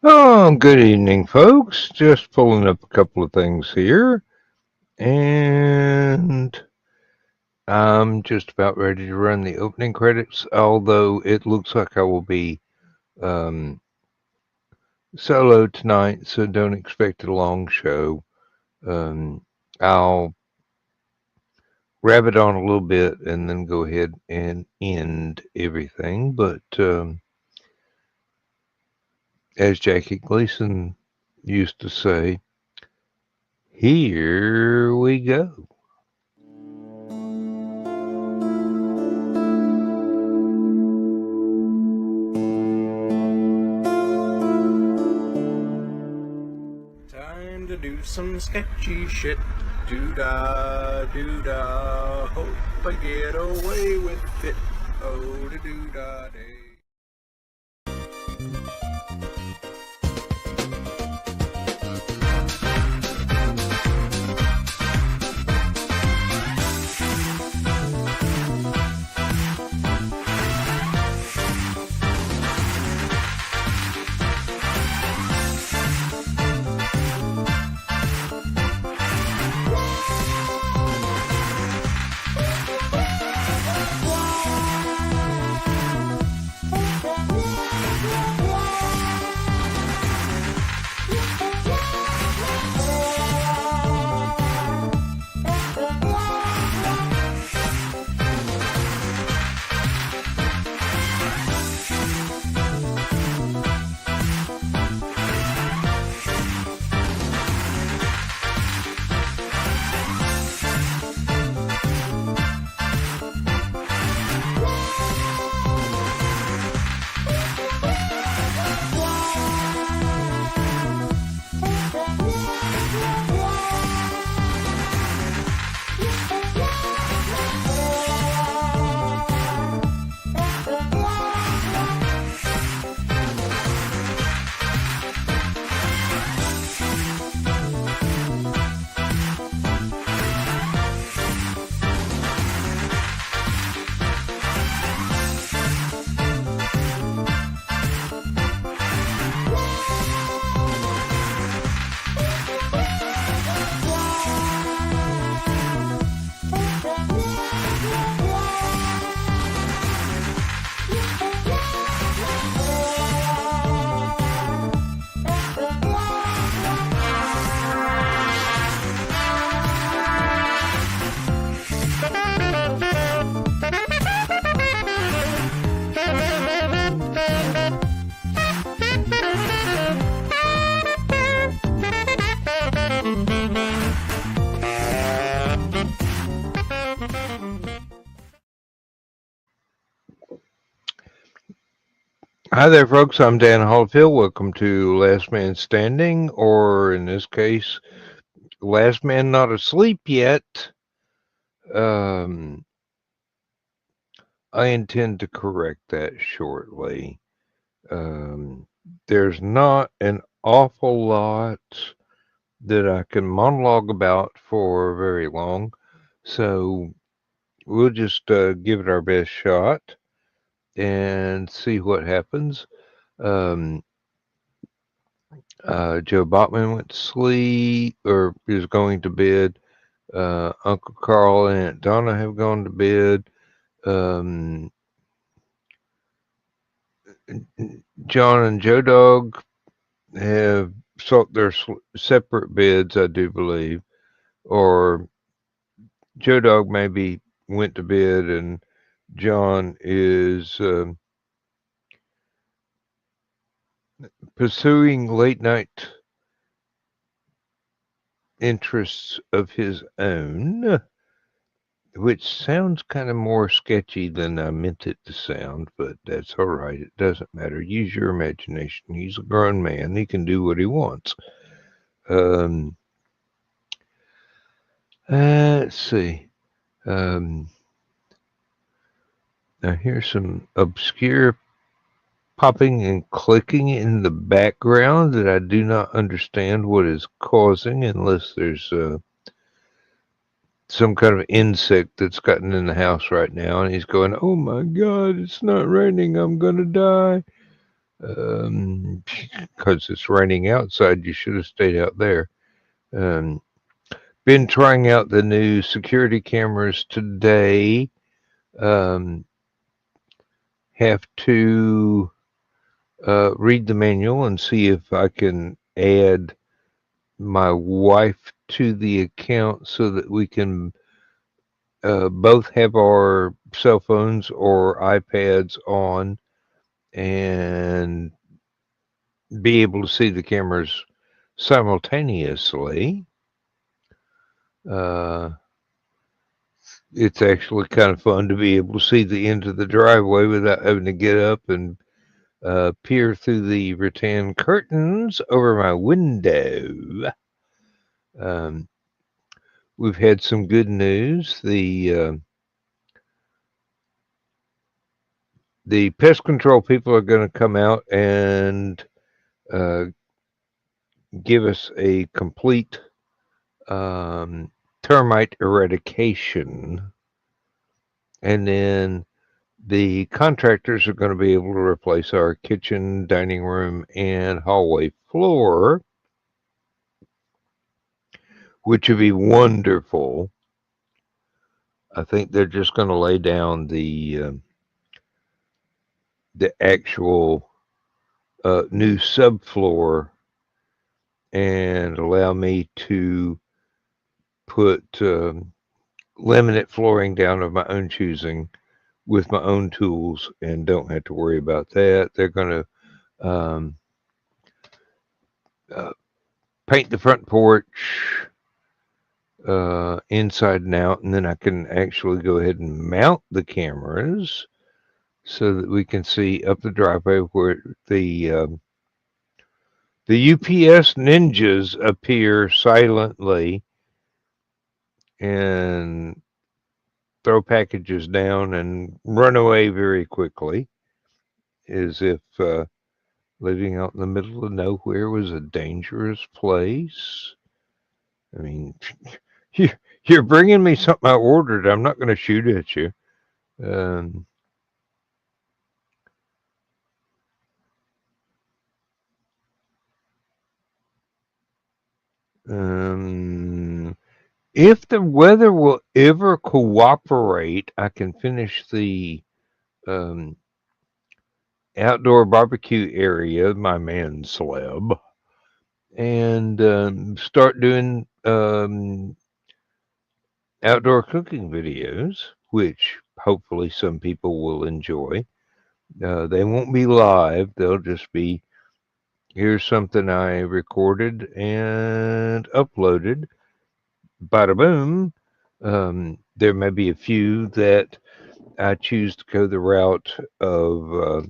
Oh, good evening, folks. Just pulling up a couple of things here, and I'm just about ready to run the opening credits, although it looks like I will be um, solo tonight, so don't expect a long show. I'll rabbit on a little bit and then go ahead and end everything, but as Jackie Gleason used to say, here we go. Time to do some sketchy shit. Doo-dah, doo-dah. Hope I get away with it. Oh, da doo-dah day. Hi there, folks. I'm Dan Hollifield. Welcome to Last Man Standing, or in this case, Last Man Not Asleep Yet. Um, I intend to correct that shortly. There's not an awful lot that I can monologue about for very long, so we'll just give it our best shot and see what happens. Um, Joe Bachman went to sleep or is going to bed. Uncle Carl and Aunt Donna have gone to bed. Um, John and Joe Dog have sought their separate beds, I do believe. Or Joe Dog maybe went to bed and John is pursuing late night interests of his own, which sounds kind of more sketchy than I meant it to sound, but that's all right. It doesn't matter. Use your imagination. He's a grown man. He can do what he wants. Let's see. Now here's some obscure popping and clicking in the background that I do not understand what is causing, unless there's some kind of insect that's gotten in the house right now, and he's going, "Oh my God, it's not raining. I'm gonna die." because it's raining outside. You should have stayed out there. Um, been trying out the new security cameras today. Um, have to read the manual and see if I can add my wife to the account so that we can both have our cell phones or iPads on and be able to see the cameras simultaneously. Uh, it's actually kind of fun to be able to see the end of the driveway without having to get up and peer through the rattan curtains over my window. Um, we've had some good news. The pest control people are going to come out and uh, give us a complete um, termite eradication, and then the contractors are going to be able to replace our kitchen, dining room, and hallway floor, which would be wonderful. I think they're just going to lay down the actual new subfloor and allow me to put laminate flooring down of my own choosing with my own tools and don't have to worry about that. They're going to uh, paint the front porch inside and out, and then I can actually go ahead and mount the cameras so that we can see up the driveway where the UPS ninjas appear silently and throw packages down and run away very quickly, as if living out in the middle of nowhere was a dangerous place. I mean, you're bringing me something I ordered. I'm not going to shoot at you. Um, um, if the weather will ever cooperate, I can finish the um, outdoor barbecue area, my man slab, and start doing outdoor cooking videos, which hopefully some people will enjoy. They won't be live, they'll just be here's something I recorded and uploaded. Bada boom. There may be a few that I choose to go the route of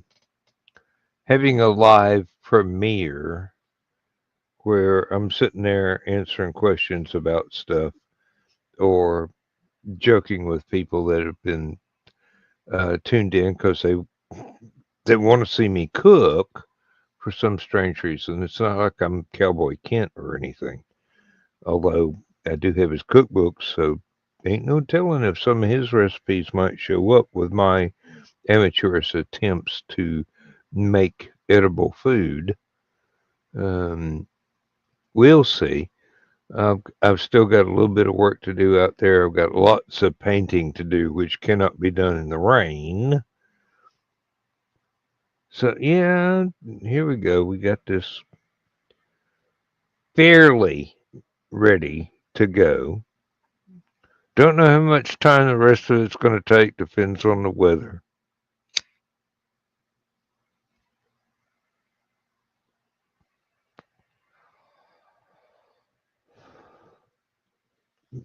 having a live premiere where I'm sitting there answering questions about stuff or joking with people that have been tuned in because they want to see me cook for some strange reason. It's not like I'm Cowboy Kent or anything, although I do have his cookbook, so ain't no telling if some of his recipes might show up with my amateurish attempts to make edible food. Um, we'll see. I've still got a little bit of work to do out there. I've got lots of painting to do, which cannot be done in the rain. So, yeah, here we go. We got this fairly ready to go. Don't know how much time the rest of it's going to take, depends on the weather.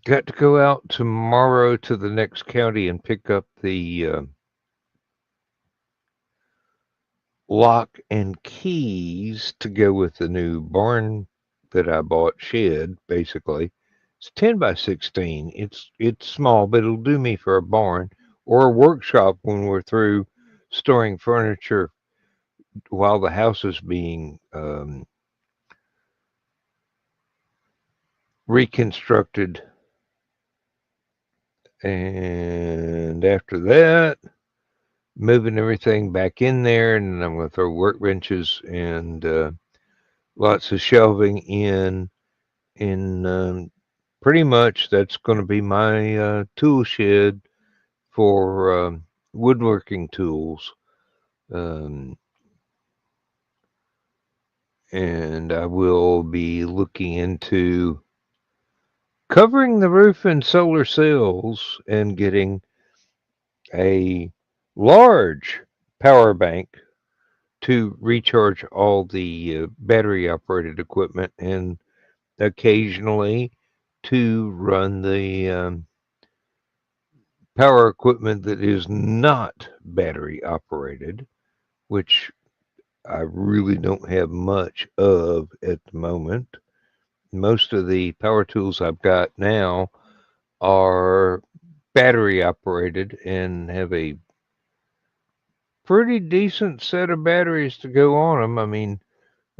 Got to go out tomorrow to the next county and pick up the lock and keys to go with the new barn that I bought, shed, basically. It's 10 by 16. It's small, but it'll do me for a barn or a workshop when we're through storing furniture while the house is being reconstructed. And after that, moving everything back in there, and then I'm going to throw workbenches and lots of shelving in. And pretty much that's going to be my tool shed for woodworking tools. Um, and I will be looking into covering the roof in solar cells and getting a large power bank to recharge all the battery operated equipment and occasionally to run the power equipment that is not battery operated, which I really don't have much of at the moment. Most of the power tools I've got now are battery operated and have a pretty decent set of batteries to go on them. I mean,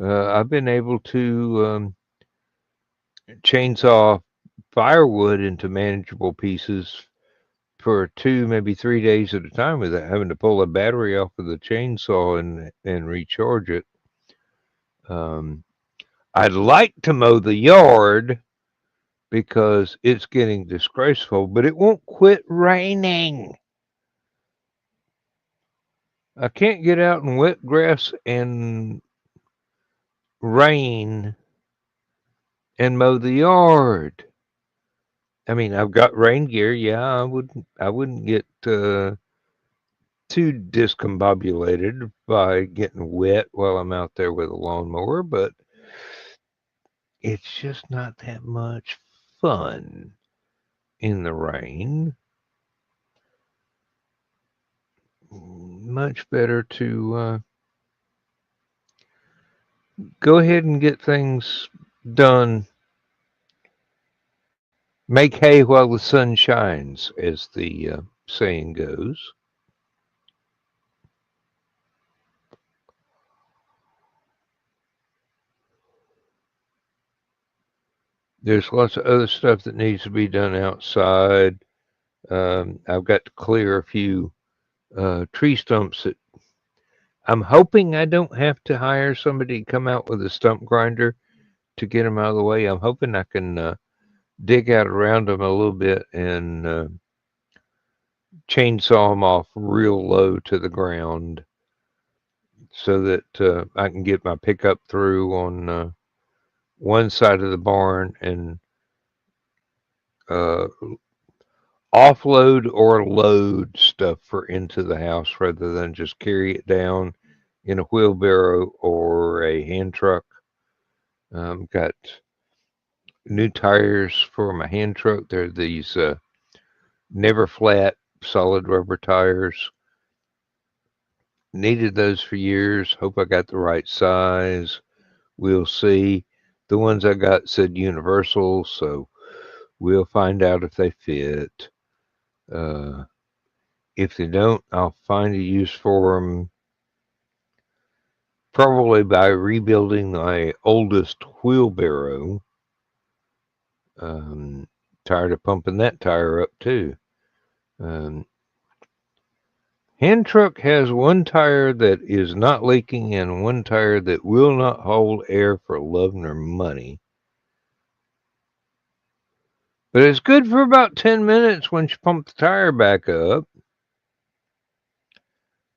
I've been able to chainsaw firewood into manageable pieces for 2, maybe 3 days at a time without having to pull a battery off of the chainsaw and recharge it. Um, I'd like to mow the yard because it's getting disgraceful, but it won't quit raining. I can't get out in wet grass and rain and mow the yard. I mean, I've got rain gear. Yeah, I wouldn't get too discombobulated by getting wet while I'm out there with a lawnmower, but it's just not that much fun in the rain. Much better to go ahead and get things done. Make hay while the sun shines, as the saying goes. There's lots of other stuff that needs to be done outside. I've got to clear a few tree stumps that I'm hoping I don't have to hire somebody to come out with a stump grinder to get them out of the way. I'm hoping I can dig out around them a little bit and chainsaw them off real low to the ground so that I can get my pickup through on one side of the barn and uh, offload or load stuff for into the house rather than just carry it down in a wheelbarrow or a hand truck. Got new tires for my hand truck. They're these never flat solid rubber tires. Needed those for years. Hope I got the right size. We'll see. The ones I got said universal, so we'll find out if they fit. Uh, if they don't, I'll find a use for them probably by rebuilding my oldest wheelbarrow. Um, Tired of pumping that tire up too. Um, Hand truck has one tire that is not leaking and one tire that will not hold air for love nor money. But it's good for about 10 minutes once you pump the tire back up.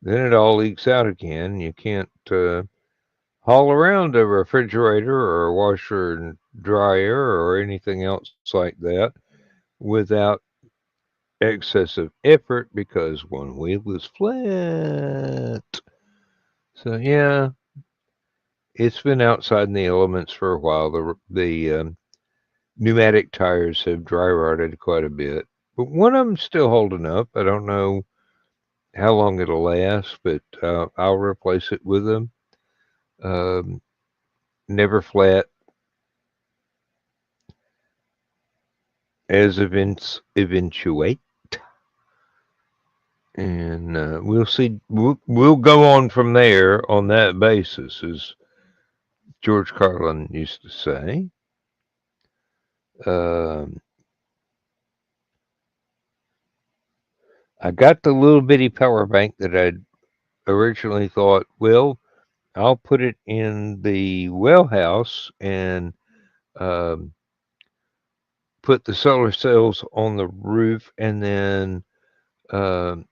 Then it all leaks out again. You can't haul around a refrigerator or a washer and dryer or anything else like that without excessive effort because one wheel is flat. So yeah, it's been outside in the elements for a while. The pneumatic tires have dry rotted quite a bit, but one of them's still holding up. I don't know how long it'll last, but I'll replace it with them. Um, Never flat as eventuate, and we'll see. We'll go on from there on that basis, as George Carlin used to say. Um, I got the little bitty power bank that I'd originally thought, well, I'll put it in the well house and um, put the solar cells on the roof and then um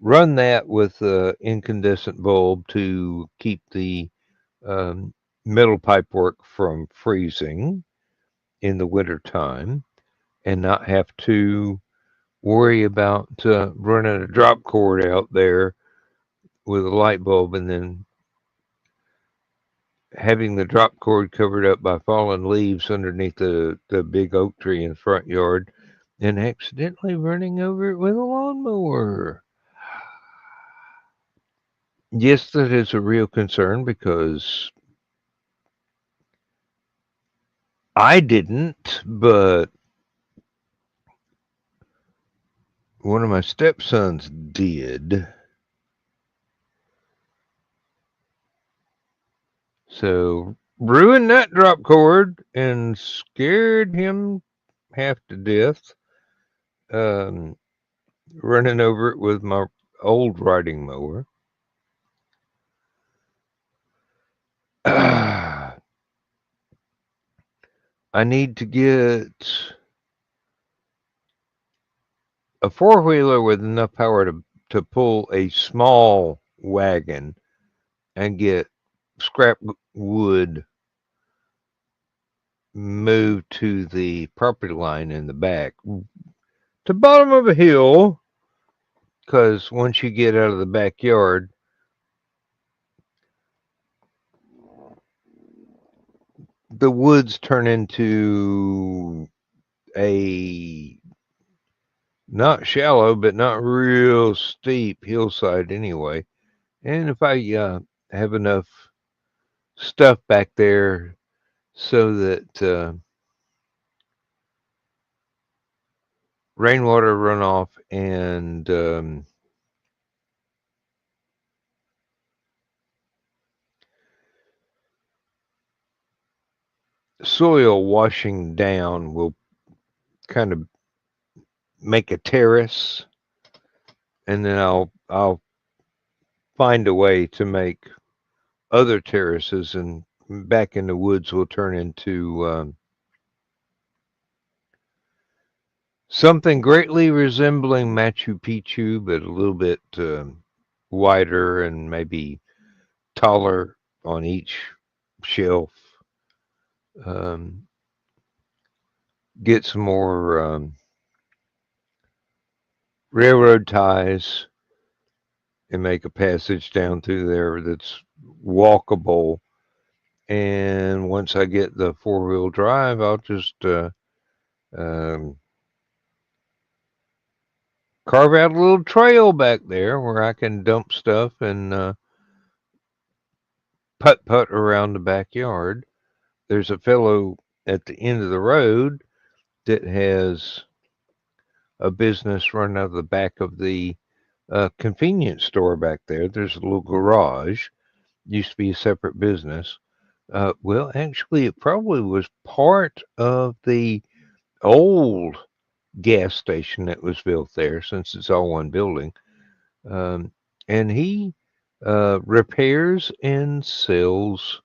run that with an incandescent bulb to keep the um, metal pipework from freezing in the winter time and not have to worry about running a drop cord out there with a light bulb and then having the drop cord covered up by fallen leaves underneath the big oak tree in the front yard and accidentally running over it with a lawnmower. Yes, that is a real concern because I didn't, but one of my stepsons did. So ruined that drop cord and scared him half to death. Um, Running over it with my old riding mower. I need to get a four wheeler with enough power to pull a small wagon and get scrap wood moved to the property line in the back to bottom of a hill because once you get out of the backyard, the woods turn into a not shallow but not real steep hillside anyway. And if I have enough stuff back there so that rainwater runoff and soil washing down will kind of make a terrace, and then I'll find a way to make other terraces, and back in the woods will turn into something greatly resembling Machu Picchu, but a little bit wider and maybe taller on each shelf. Um, get some more railroad ties and make a passage down through there that's walkable. And once I get the four-wheel drive, I'll just um, carve out a little trail back there where I can dump stuff and putt putt around the backyard. There's a fellow at the end of the road that has a business run out of the back of the convenience store back there. There's a little garage. Used to be a separate business. Well, actually, it probably was part of the old gas station that was built there since it's all one building. Um, and he repairs and sells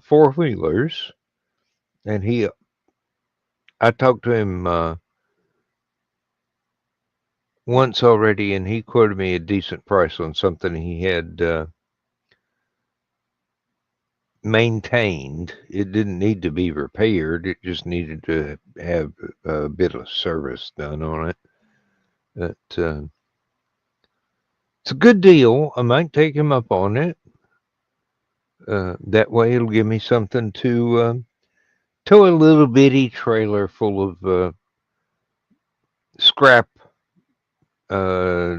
four wheelers. And I talked to him once already, and he quoted me a decent price on something he had maintained. It didn't need to be repaired. It just needed to have a bit of service done on it. But it's a good deal. I might take him up on it. That way, it'll give me something to tow a little bitty trailer full of scrap uh,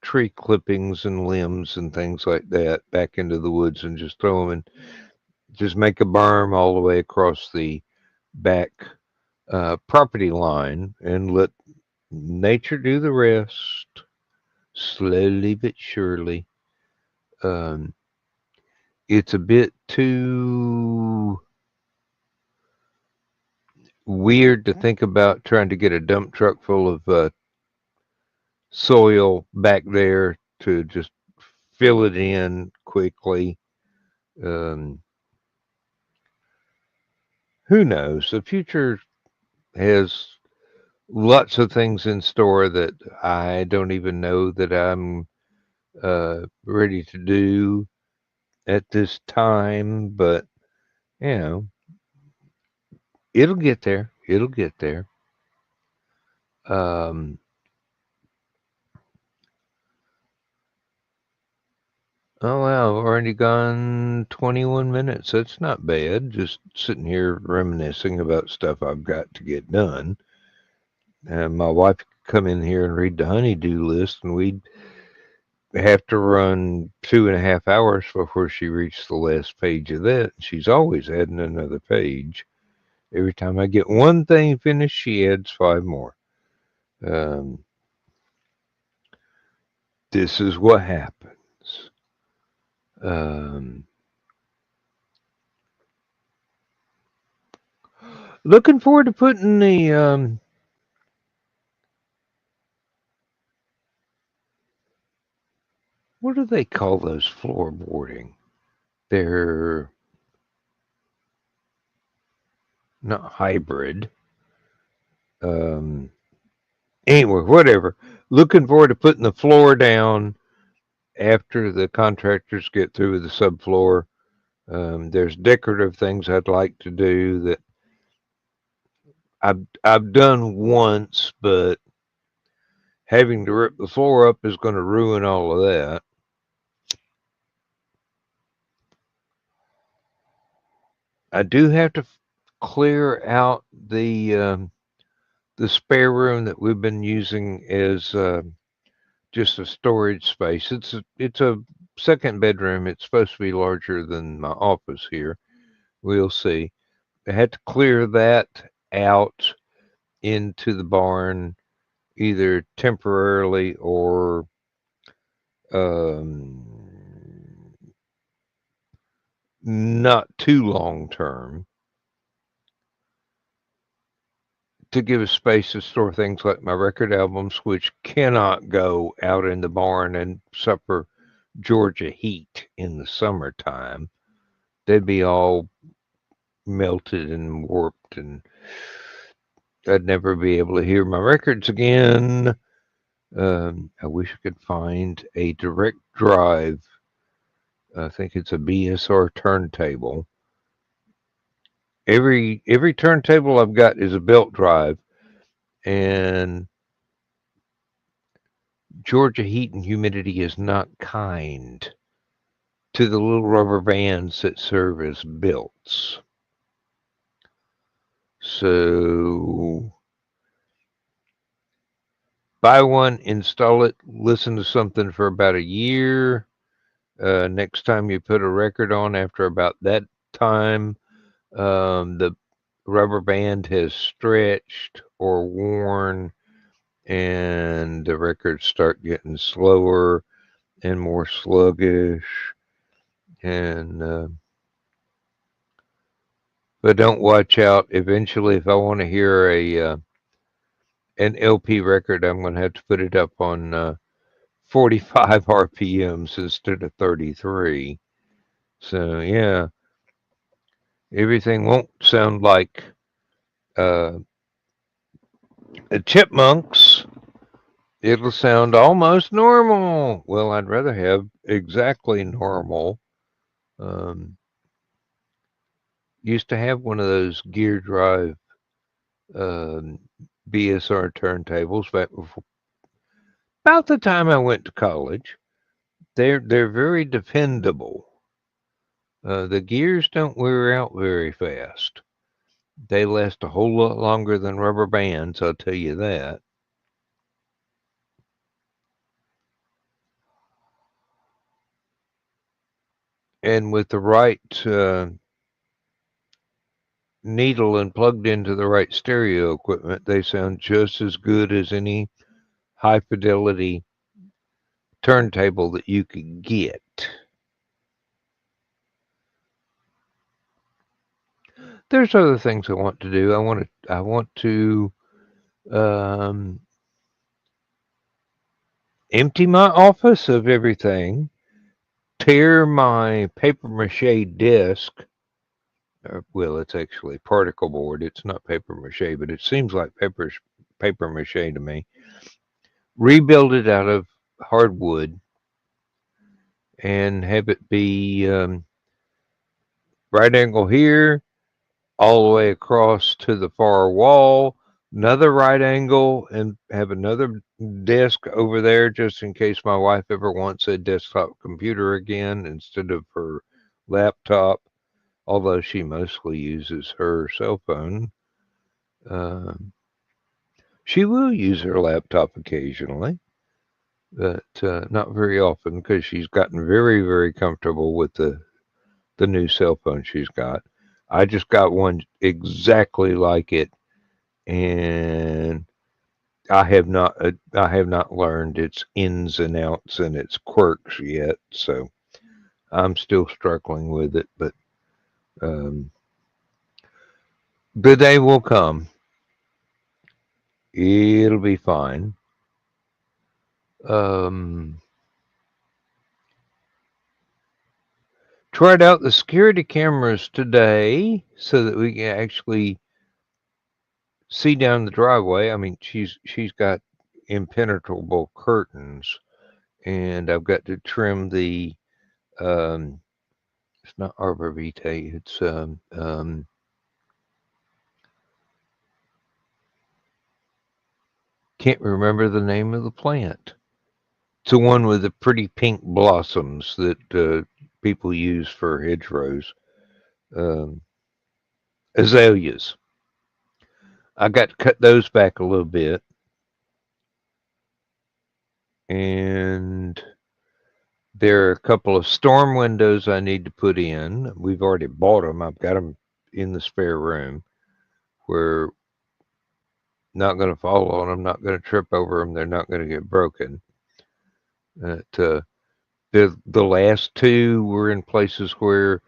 tree clippings and limbs and things like that back into the woods and just throw them and just make a berm all the way across the back property line and let nature do the rest slowly but surely. Um, it's a bit too weird to think about trying to get a dump truck full of soil back there to just fill it in quickly. Um, who knows? The future has lots of things in store that I don't even know that I'm ready to do at this time, but you know, it'll get there. It'll get there. Um, oh wow, I've already gone 21 minutes. That's not bad. Just sitting here reminiscing about stuff I've got to get done. And my wife could come in here and read the honeydew list, and we'd have to run 2.5 hours before she reached the last page of that. She's always adding another page. Every time I get one thing finished, she adds five more. Um, this is what happens. Um, looking forward to putting the what do they call those floorboarding? They're not hybrid. Um, anyway, whatever. Looking forward to putting the floor down after the contractors get through with the subfloor. There's decorative things I'd like to do that I've done once, but having to rip the floor up is going to ruin all of that. I do have to clear out the spare room that we've been using as just a storage space. It's a second bedroom. It's supposed to be larger than my office here. We'll see. I had to clear that out into the barn either temporarily or um, not too long term to give us space to store things like my record albums, which cannot go out in the barn and suffer Georgia heat in the summertime. They'd be all melted and warped, and I'd never be able to hear my records again. I wish I could find a direct drive. I think it's a BSR turntable. Every turntable I've got is a belt drive, and Georgia heat and humidity is not kind to the little rubber bands that serve as belts. So buy one, install it, listen to something for about a year. Next time you put a record on, after about that time, the rubber band has stretched or worn, and the records start getting slower and more sluggish. And but don't watch out. Eventually, if I want to hear a an LP record, I'm going to have to put it up on 45 RPMs instead of 33. So yeah, everything won't sound like uh, chipmunks. It'll sound almost normal. Well, I'd rather have exactly normal. Um, used to have one of those gear drive um, BSR turntables back before, about the time I went to college. They're very dependable. The gears don't wear out very fast. They last a whole lot longer than rubber bands, I'll tell you that. And with the right needle and plugged into the right stereo equipment, they sound just as good as any high fidelity turntable that you could get. There's other things I want to do. I want to um, empty my office of everything, tear my paper mache desk. Well, it's actually particle board. It's not paper mache, but it seems like paper mache to me. Rebuild it out of hardwood and have it be right angle here, all the way across to the far wall, another right angle, and have another desk over there just in case my wife ever wants a desktop computer again instead of her laptop, although she mostly uses her cell phone. Uh, she will use her laptop occasionally, but not very often because she's gotten very, very comfortable with the new cell phone she's got. I just got one exactly like it, and I have not learned its ins and outs and its quirks yet, so I'm still struggling with it. But um, the day will come; it'll be fine. Um, Tried out the security cameras today so that we can actually see down the driveway. I mean, she's got impenetrable curtains, and I've got to trim the. Um, it's not arborvitae. It's can't remember the name of the plant. It's the one with the pretty pink blossoms that people use for hedgerows. Um, Azaleas. I got to cut those back a little bit, and there are a couple of storm windows I need to put in. We've already bought them. I've got them in the spare room. We're not going to fall on them, not going to trip over them. They're not going to get broken. But, the last two were in places where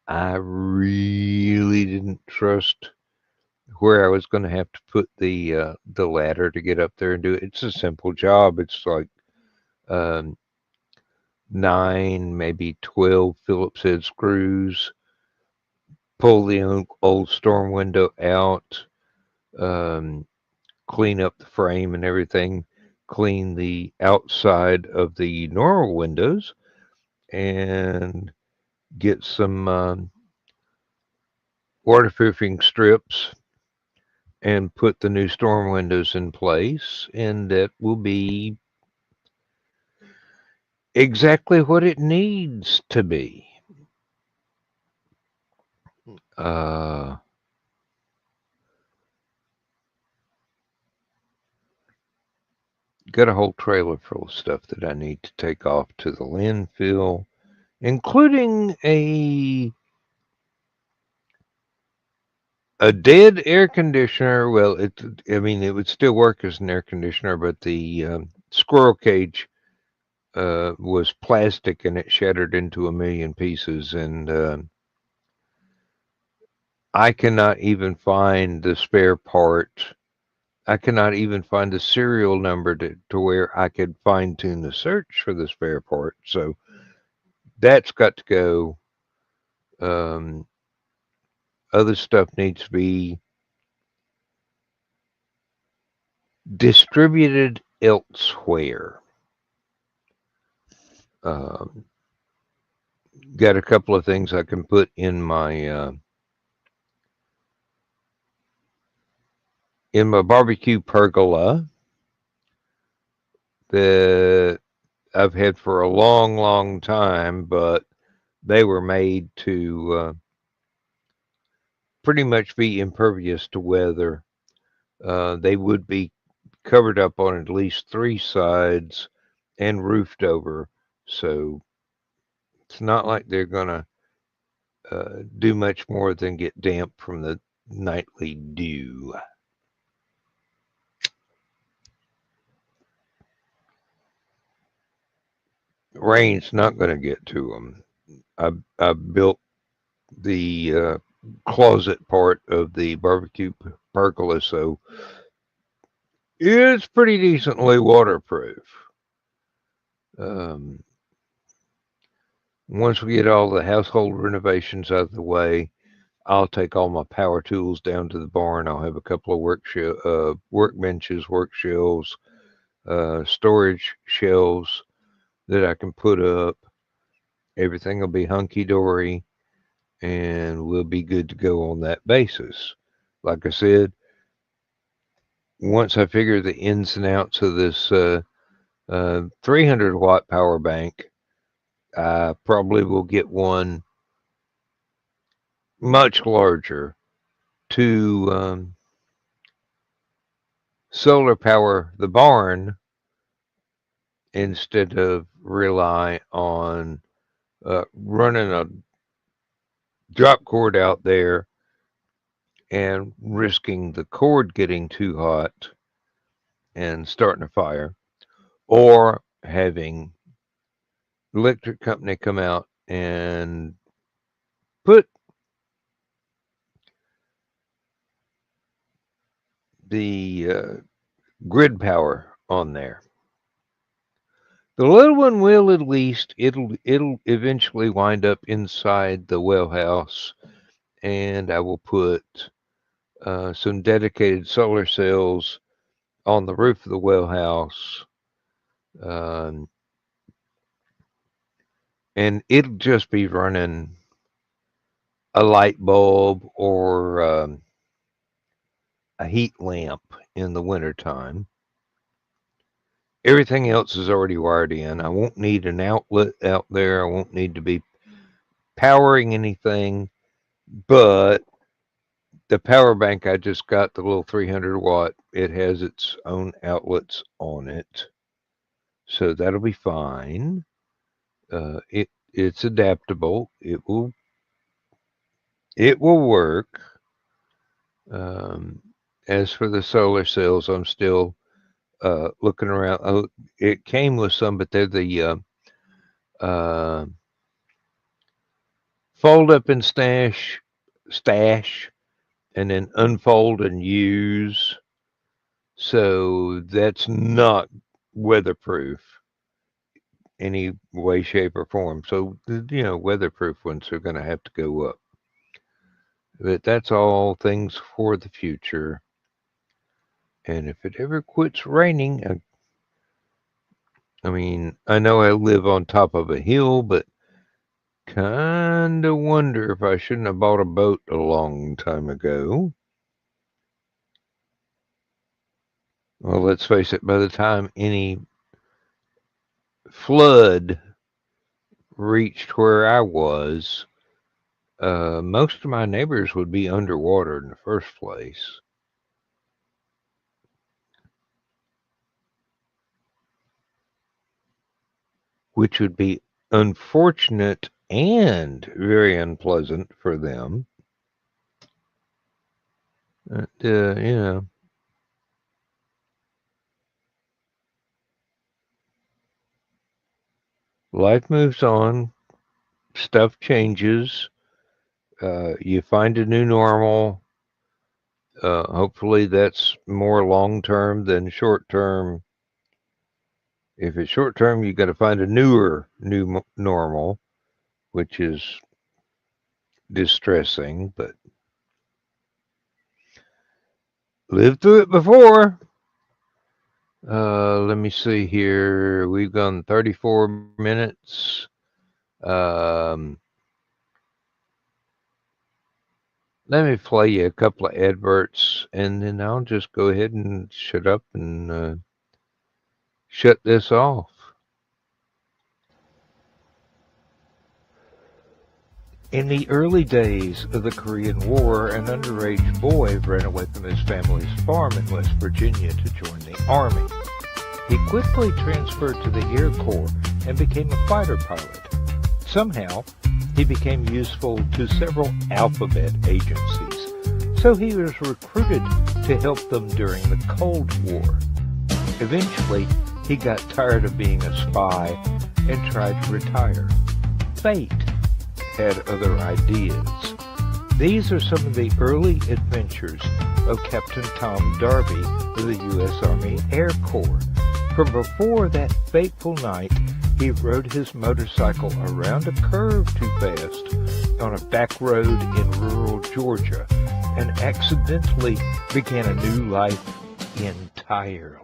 I really didn't trust where I was going to have to put the ladder to get up there and do it. It's a simple job. It's like um, 9, maybe 12 Phillips head screws. Pull the old storm window out. Um, Clean up the frame and everything. Clean the outside of the normal windows and get some waterproofing strips and put the new storm windows in place, and that will be exactly what it needs to be. Uh, got a whole trailer full of stuff that I need to take off to the landfill, including a dead air conditioner. Well, I mean, it would still work as an air conditioner, but the squirrel cage was plastic and it shattered into a million pieces. And I cannot even find the spare part. I cannot even find the serial number to where I could fine tune the search for the spare part. So that's got to go. Um, Other stuff needs to be distributed elsewhere. Um, got a couple of things I can put in my barbecue pergola that I've had for a long, long time, but they were made to pretty much be impervious to weather. They would be covered up on at least 3 sides and roofed over, so it's not like they're going to do much more than get damp from the nightly dew. Rain's not going to get to them. I built the closet part of the barbecue pergola, so it's pretty decently waterproof. Um, Once we get all the household renovations out of the way, I'll take all my power tools down to the barn. I'll have a couple of workbenches, work shelves, storage shelves that I can put up. Everything will be hunky dory, and we'll be good to go on that basis. Like I said, once I figure the ins and outs of this 300-watt power bank, I probably will get one much larger to solar power the barn instead of rely on running a drop cord out there and risking the cord getting too hot and starting a fire, or having electric company come out and put the grid power on there. The little one will, at least it'll eventually wind up inside the well house, and I will put some dedicated solar cells on the roof of the well house, um, and it'll just be running a light bulb or a heat lamp in the wintertime. Everything else is already wired in. I won't need an outlet out there. I won't need to be powering anything, but the power bank I just got, the little 300 watt, it has its own outlets on it. So that'll be fine. It's adaptable. It will work. As for the solar cells, I'm still looking around. Oh, it came with some, but they're the fold up and stash, and then unfold and use. So that's not weatherproof any way, shape, or form. So, weatherproof ones are going to have to go up. But that's all things for the future. And if it ever quits raining, I know I live on top of a hill, but kind of wonder if I shouldn't have bought a boat a long time ago. Well, let's face it, by the time any flood reached where I was, most of my neighbors would be underwater in the first place. Which would be unfortunate and very unpleasant for them. Life moves on, stuff changes, you find a new normal. Hopefully that's more long-term than short-term. If it's short-term, you got to find a new normal, which is distressing, but lived through it before. Let me see here. We've gone 34 minutes. Let me play you a couple of adverts, and then I'll just go ahead and shut up and shut this off. In the early days of the Korean War, an underage boy ran away from his family's farm in West Virginia to join the Army. He quickly transferred to the Air Corps and became a fighter pilot. Somehow, he became useful to several alphabet agencies, so he was recruited to help them during the Cold War. Eventually, he got tired of being a spy and tried to retire. Fate had other ideas. These are some of the early adventures of Captain Tom Darby of the U.S. Army Air Corps. From before that fateful night, He rode his motorcycle around a curve too fast on a back road in rural Georgia and accidentally began a new life entirely.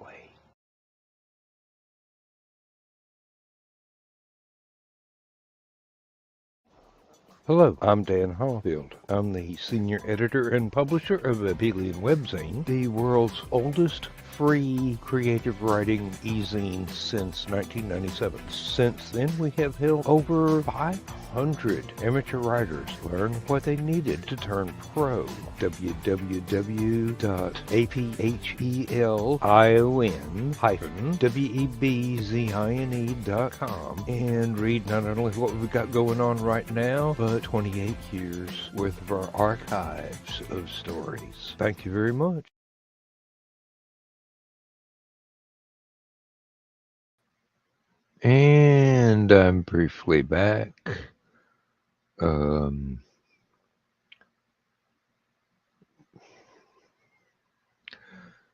Hello, I'm Dan Hollifield. I'm the senior editor and publisher of Aphelion Webzine, the world's oldest free creative writing e-zine since 1997. Since then, we have helped over 500 amateur writers learn what they needed to turn pro. www.aphelion-webzine.com and read not only what we've got going on right now, but 28 years worth of our archives of stories. Thank you very much. And I'm briefly back.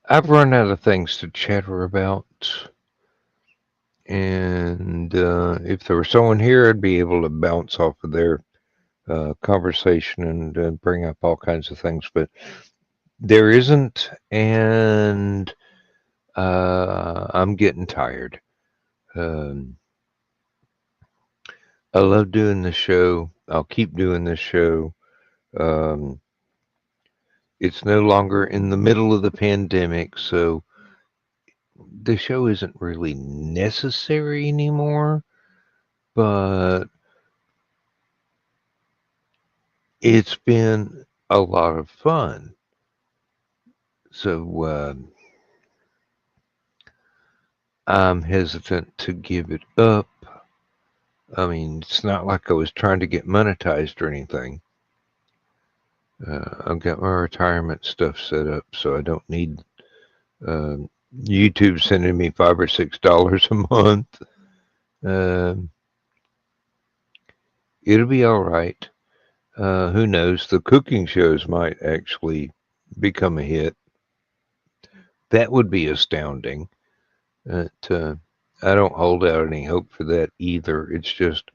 I've run out of things to chatter about. And if there was someone here, I'd be able to bounce off of their conversation and bring up all kinds of things. But there isn't, and I'm getting tired. I love doing the show. I'll keep doing this show. It's no longer in the middle of the pandemic, so the show isn't really necessary anymore, but it's been a lot of fun. So I'm hesitant to give it up. I mean, it's not like I was trying to get monetized or anything. I've got my retirement stuff set up, so I don't need YouTube sending me $5 or $6 a month. It'll be all right. Who knows? The cooking shows might actually become a hit. That would be astounding. I don't hold out any hope for that either. It's just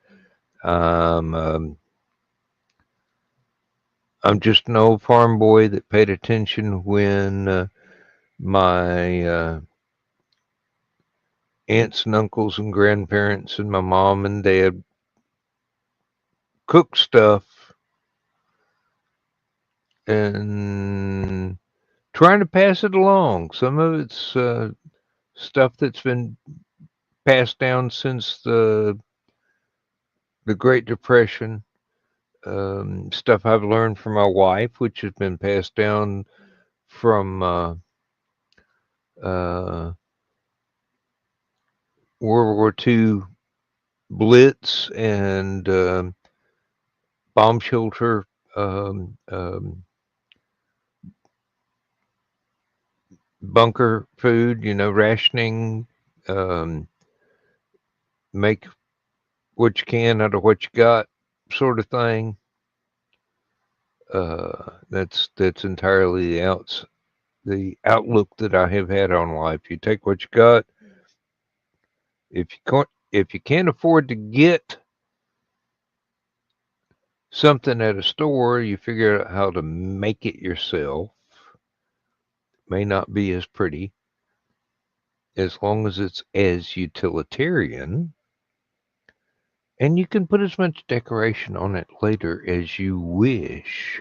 I'm just an old farm boy that paid attention when my aunts and uncles and grandparents and my mom and dad cooked stuff and trying to pass it along. Some of it's stuff that's been passed down since the Great Depression. Stuff I've learned from my wife, which has been passed down from World War II Blitz and bomb shelter bunker food, rationing, make what you can out of what you got, sort of thing. That's entirely the outlook that I have had on life. You take what you got. If you can't afford to get something at a store, you figure out how to make it yourself. May not be as pretty, as long as it's as utilitarian. And you can put as much decoration on it later as you wish.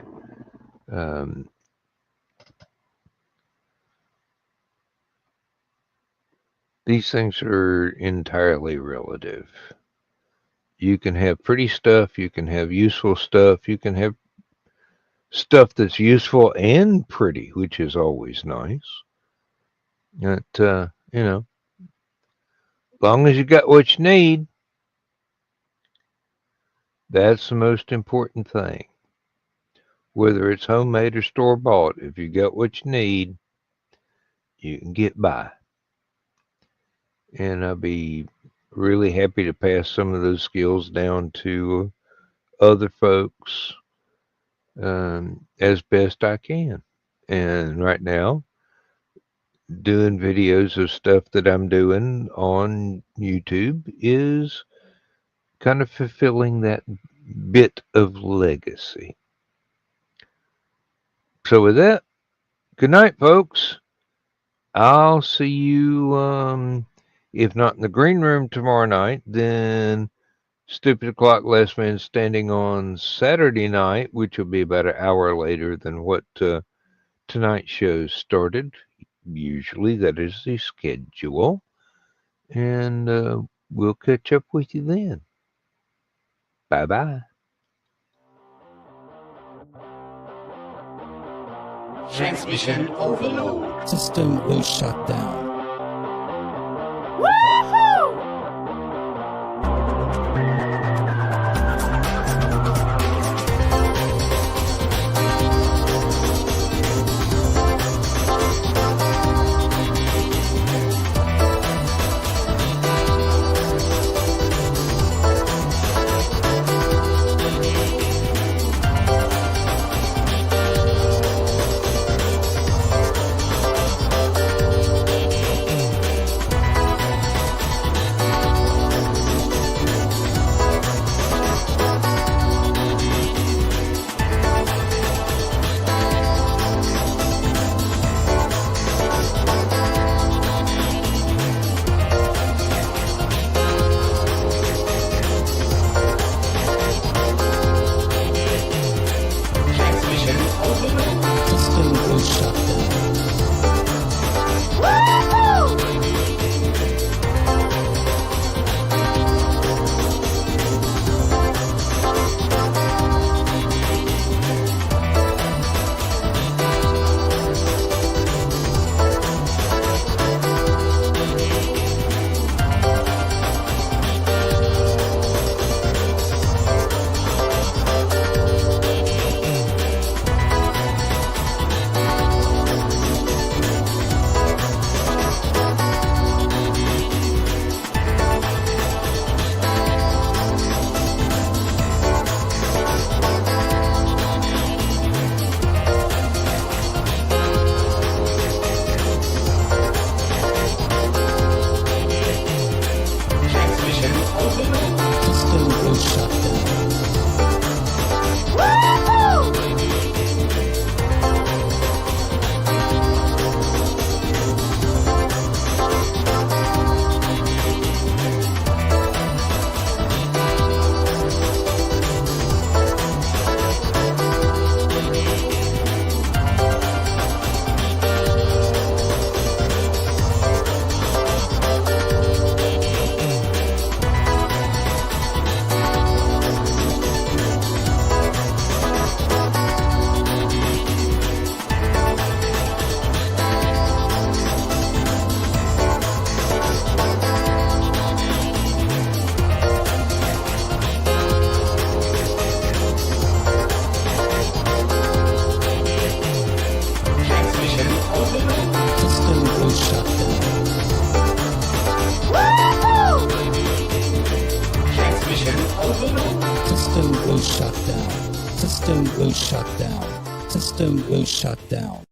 These things are entirely relative. You can have pretty stuff, you can have useful stuff, you can have stuff that's useful and pretty, which is always nice. That, as long as you got what you need, that's the most important thing. Whether it's homemade or store-bought, if you got what you need, you can get by. And I'll be really happy to pass some of those skills down to other folks as best I can. And right now, doing videos of stuff that I'm doing on YouTube is kind of fulfilling that bit of legacy. So with that, good night, folks. I'll see you, if not in the green room tomorrow night, then Stupid O'Clock Last Man Standing on Saturday night, which will be about an hour later than what tonight's show started. Usually that is the schedule. And we'll catch up with you then. Bye-bye. Transmission overload. System will shut down. System will shut down. System will shut down.